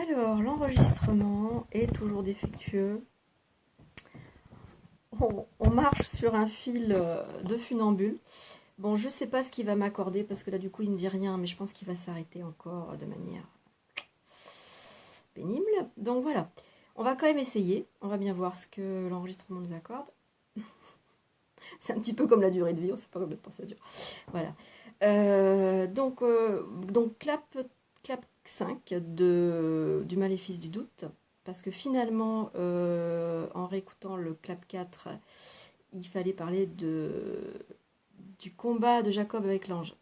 Alors, l'enregistrement est toujours défectueux. On marche sur un fil de funambule. Bon, je sais pas ce qu'il va m'accorder parce que là, du coup, il me dit rien, mais je pense qu'il va s'arrêter encore de manière pénible. Donc voilà, on va quand même essayer. On va bien voir ce que l'enregistrement nous accorde. C'est un petit peu comme la durée de vie, on ne sait pas combien de temps ça dure. Voilà. Donc clap 5 du Maléfice du doute. Parce que finalement, en réécoutant le clap 4, il fallait parler du combat de Jacob avec l'ange.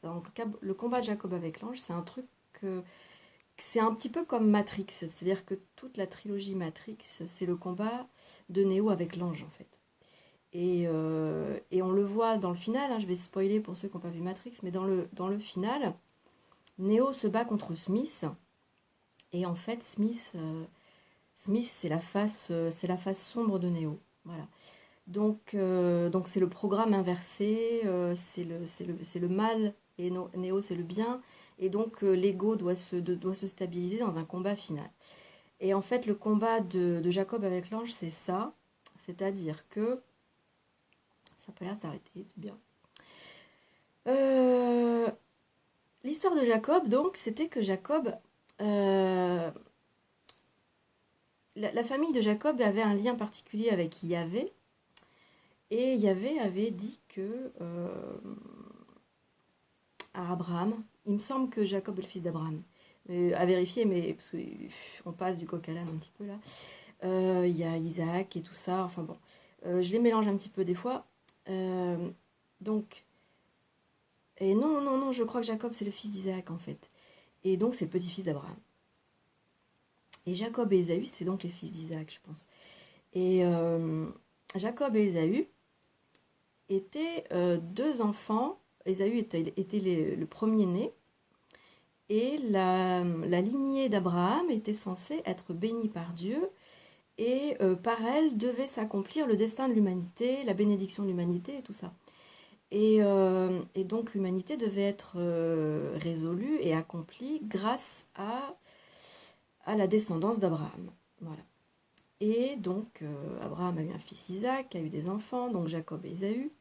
Le combat de Jacob avec l'ange, c'est un truc c'est un petit peu comme Matrix. C'est-à-dire que toute la trilogie Matrix, c'est le combat de Neo avec l'ange, en fait. Et on le voit dans le final, hein, je vais spoiler pour ceux qui n'ont pas vu Matrix, mais dans le final, Neo se bat contre Smith. Et en fait, Smith c'est la face sombre de Neo. Voilà. Donc c'est le programme inversé, c'est le mal et Neo c'est le bien. Et donc l'ego doit se stabiliser dans un combat final. Et en fait, le combat de Jacob avec l'ange, c'est ça. C'est-à-dire que ça n'a pas l'air de s'arrêter, c'est bien. L'histoire de Jacob, donc, c'était que Jacob, la famille de Jacob avait un lien particulier avec Yahvé, et Yahvé avait dit que à Abraham, il me semble que Jacob est le fils d'Abraham, à vérifier, mais parce qu'on passe du coq à l'âne un petit peu là. Il y a Isaac et tout ça, enfin bon, je les mélange un petit peu des fois. Donc, et non, je crois que Jacob c'est le fils d'Isaac en fait. Et donc c'est le petit-fils d'Abraham. Et Jacob et Ésaü, c'est donc les fils d'Isaac, je pense. Et Jacob et Ésaü étaient deux enfants. Ésaü était le premier-né. Et la lignée d'Abraham était censée être bénie par Dieu. Et par elle devait s'accomplir le destin de l'humanité, la bénédiction de l'humanité et tout ça. Et donc l'humanité devait être résolue et accomplie grâce à la descendance d'Abraham. Voilà. Et donc Abraham a eu un fils Isaac, a eu des enfants, donc Jacob et Ésaü.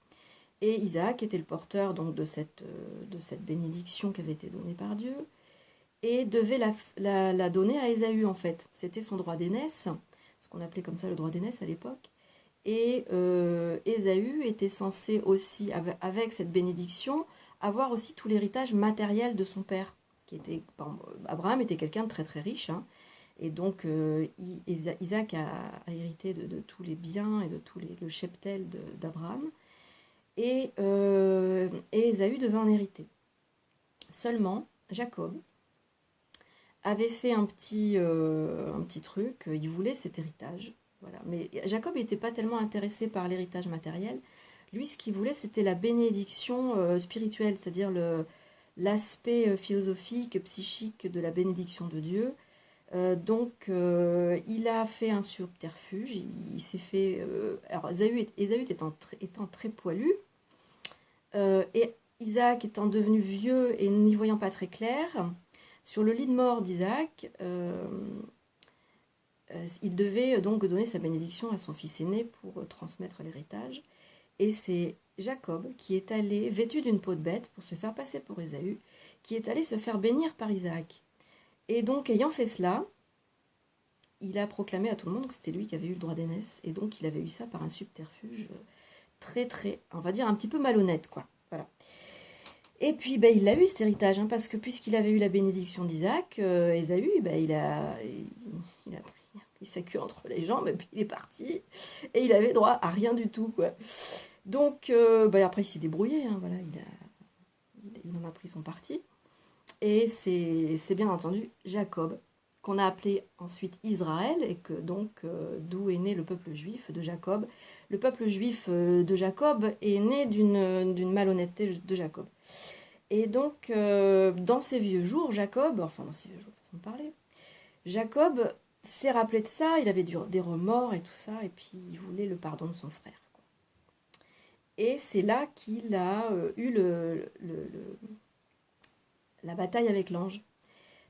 Et Isaac était le porteur donc de cette bénédiction qui avait été donnée par Dieu et devait la donner à Ésaü en fait. C'était son droit d'aînesse, ce qu'on appelait comme ça le droit d'aînesse à l'époque. Et Ésaü était censé aussi, avec cette bénédiction, avoir aussi tout l'héritage matériel de son père. Abraham était quelqu'un de très très riche, hein, et donc Isaac a hérité de tous les biens et de tout le cheptel d'Abraham, et Ésaü devait en hériter. Seulement, Jacob avait fait un petit truc, il voulait cet héritage. Voilà. Mais Jacob n'était pas tellement intéressé par l'héritage matériel. Lui, ce qu'il voulait, c'était la bénédiction spirituelle, c'est-à-dire l'aspect philosophique, psychique de la bénédiction de Dieu. Il a fait un subterfuge. Il s'est fait. Alors, Ésaü étant très poilu, et Isaac étant devenu vieux et n'y voyant pas très clair, sur le lit de mort d'Isaac, il devait donc donner sa bénédiction à son fils aîné pour transmettre l'héritage. Et c'est Jacob qui est allé, vêtu d'une peau de bête, pour se faire passer pour Ésaü, qui est allé se faire bénir par Isaac. Et donc, ayant fait cela, il a proclamé à tout le monde que c'était lui qui avait eu le droit d'aînesse. Et donc, il avait eu ça par un subterfuge très, très, on va dire, un petit peu malhonnête, quoi. Voilà. Et puis, il a eu cet héritage, hein, parce que puisqu'il avait eu la bénédiction d'Isaac, Ésaü, il a pris sa queue entre les jambes, et puis il est parti, et il avait droit à rien du tout, quoi. Donc, après, il s'est débrouillé, hein, voilà, il en a pris son parti. Et c'est bien entendu Jacob, qu'on a appelé ensuite Israël, et que donc, d'où est né le peuple juif de Jacob. Le peuple juif de Jacob est né d'une malhonnêteté de Jacob. Et donc, dans ses vieux jours, dans ses vieux jours, façon de parler, Jacob s'est rappelé de ça, il avait des remords et tout ça, et puis il voulait le pardon de son frère, quoi. Et c'est là qu'il a eu la bataille avec l'ange.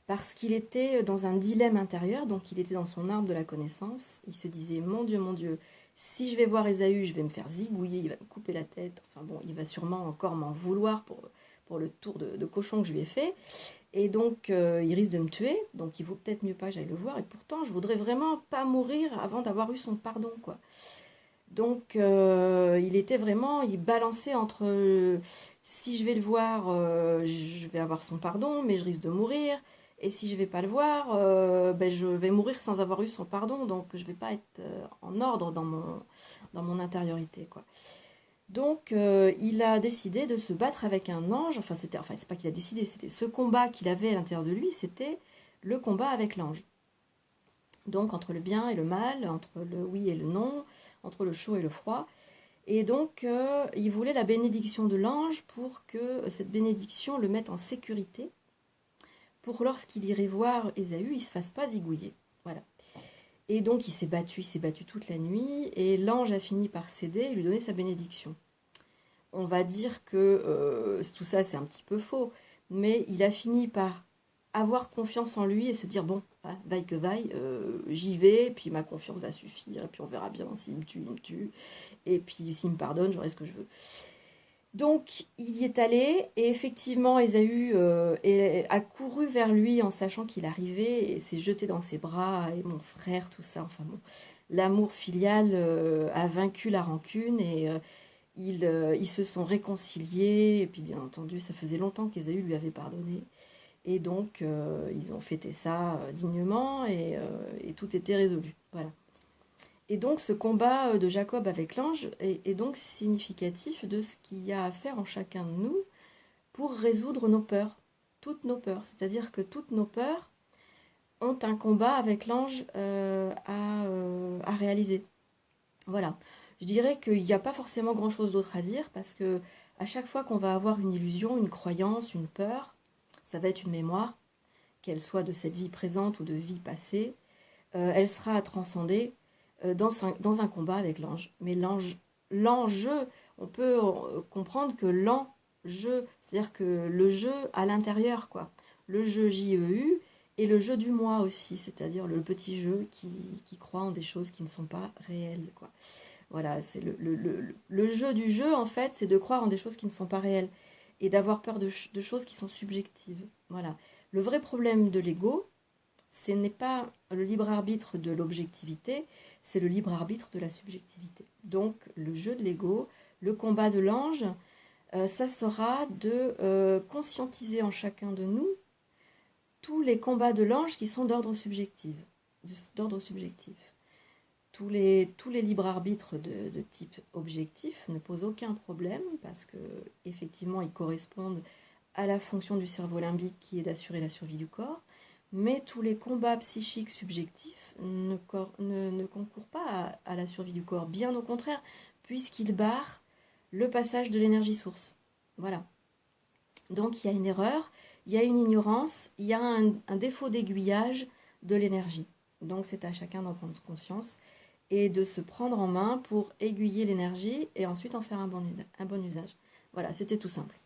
parce qu'il était dans un dilemme intérieur, donc il était dans son arbre de la connaissance. Il se disait, mon Dieu, si je vais voir Ésaü, je vais me faire zigouiller, il va me couper la tête. Enfin bon, il va sûrement encore m'en vouloir pour le tour de cochon que je lui ai fait. Et donc, il risque de me tuer, donc il vaut peut-être mieux pas que j'aille le voir. Et pourtant, je voudrais vraiment pas mourir avant d'avoir eu son pardon, quoi. Donc, il était vraiment, il balançait entre si je vais le voir, je vais avoir son pardon, mais je risque de mourir. Et si je vais pas le voir, ben, je vais mourir sans avoir eu son pardon. Donc, je vais pas être en ordre dans mon intériorité, quoi. Donc, il a décidé de se battre avec un ange. Enfin, c'est pas qu'il a décidé, c'était ce combat qu'il avait à l'intérieur de lui, c'était le combat avec l'ange. Donc, entre le bien et le mal, entre le oui et le non, entre le chaud et le froid. Et donc, il voulait la bénédiction de l'ange pour que cette bénédiction le mette en sécurité, pour lorsqu'il irait voir Ésaü, il ne se fasse pas zigouiller. Voilà. Et donc, il s'est battu toute la nuit, et l'ange a fini par céder et lui donner sa bénédiction. On va dire que tout ça, c'est un petit peu faux, mais il a fini par avoir confiance en lui et se dire, bon, vaille que vaille, j'y vais, puis ma confiance va suffire, et puis on verra bien, s'il me tue, il me tue, et puis s'il me pardonne, j'aurai ce que je veux. Donc, il y est allé, et effectivement, Ésaü a couru vers lui en sachant qu'il arrivait, et s'est jeté dans ses bras, et mon frère, tout ça, enfin bon, l'amour filial a vaincu la rancune, et ils se sont réconciliés, et puis bien entendu, ça faisait longtemps qu'Ésaü lui avait pardonné, et donc ils ont fêté ça dignement, et tout était résolu. Voilà. Et donc ce combat de Jacob avec l'ange est donc significatif de ce qu'il y a à faire en chacun de nous pour résoudre nos peurs, toutes nos peurs. C'est-à-dire que toutes nos peurs ont un combat avec l'ange à réaliser. Voilà. Je dirais qu'il n'y a pas forcément grand-chose d'autre à dire parce que à chaque fois qu'on va avoir une illusion, une croyance, une peur, ça va être une mémoire, qu'elle soit de cette vie présente ou de vie passée, elle sera à transcender dans un combat avec l'ange. Mais l'enjeu, on peut comprendre que l'enjeu, c'est-à-dire que le jeu à l'intérieur, quoi. Le jeu JEU et le jeu du moi aussi, c'est-à-dire le petit jeu qui croit en des choses qui ne sont pas réelles, quoi. Voilà, c'est le jeu du jeu, en fait, c'est de croire en des choses qui ne sont pas réelles et d'avoir peur de choses qui sont subjectives. Voilà. Le vrai problème de l'ego, ce n'est pas le libre arbitre de l'objectivité, c'est le libre arbitre de la subjectivité. Donc, le jeu de l'ego, le combat de l'ange, ça sera de conscientiser en chacun de nous tous les combats de l'ange qui sont d'ordre subjectif. D'ordre subjectif. Tous les libres arbitres de type objectif ne posent aucun problème parce que effectivement ils correspondent à la fonction du cerveau limbique qui est d'assurer la survie du corps, mais tous les combats psychiques subjectifs ne concourent pas à la survie du corps, bien au contraire, puisqu'ils barrent le passage de l'énergie source. Voilà. Donc il y a une erreur, il y a une ignorance, il y a un défaut d'aiguillage de l'énergie. Donc c'est à chacun d'en prendre conscience et de se prendre en main pour aiguiller l'énergie et ensuite en faire un bon usage. Voilà, c'était tout simple.